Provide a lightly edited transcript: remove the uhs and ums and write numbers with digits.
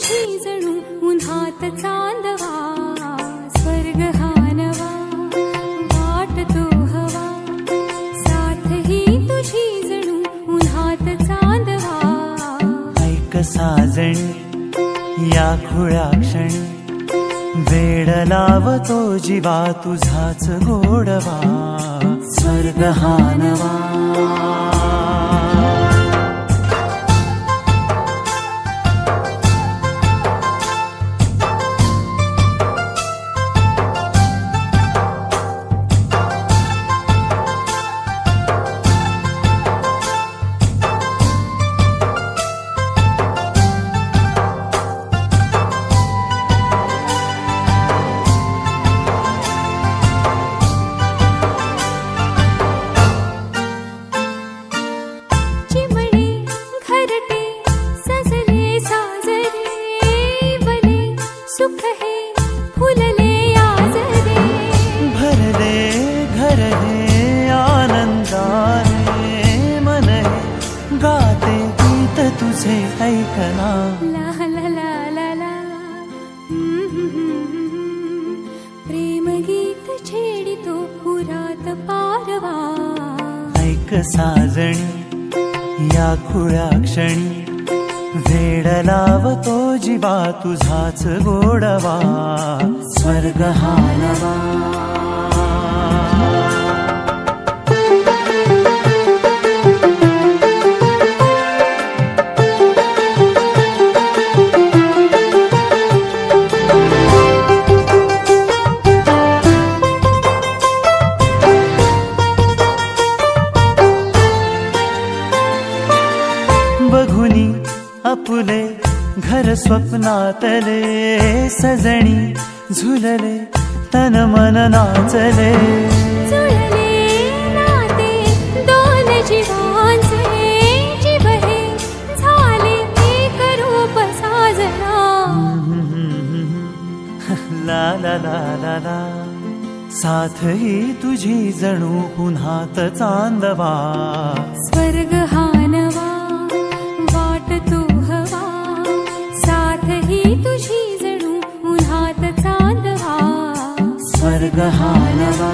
तुझी जणू उन्हात चांदवा, स्वर्ग हा नवा वाटतो हवा, साथ ही तुझी जणू उन्हात चांदवा। ऐक साजणी या खुळ्या क्षणी, वेड लावतो जीवा तुझाच गोडवा, स्वर्ग हा नवा। सुख है फुलले आजरे, भरले घर हे आनंदाने, मन हे गाते गीत तुझे ऐकना। ला ला ला ला ला, प्रेम गीत छेडितो पुरात पारवा। ऐक साजणी या खुळ्या क्षणी, वेड लावतो जीवा तुझाच गोडवा, स्वर्ग हा नवा। बघुनी आपुले घर स्वप्नातले, सजणी झुलले तन मन नाचले। जुळले नाते दोन जीवांचे, जीव हे झाले एक रूप साजना। ला ला ला ला ला, साथ ही तुझी जणू उन्हात चांदवा, स्वर्ग हा नवा वाटतो हवा, साथ ही तुझी जणू उन्हात चांदवा, स्वर्ग हा नवा।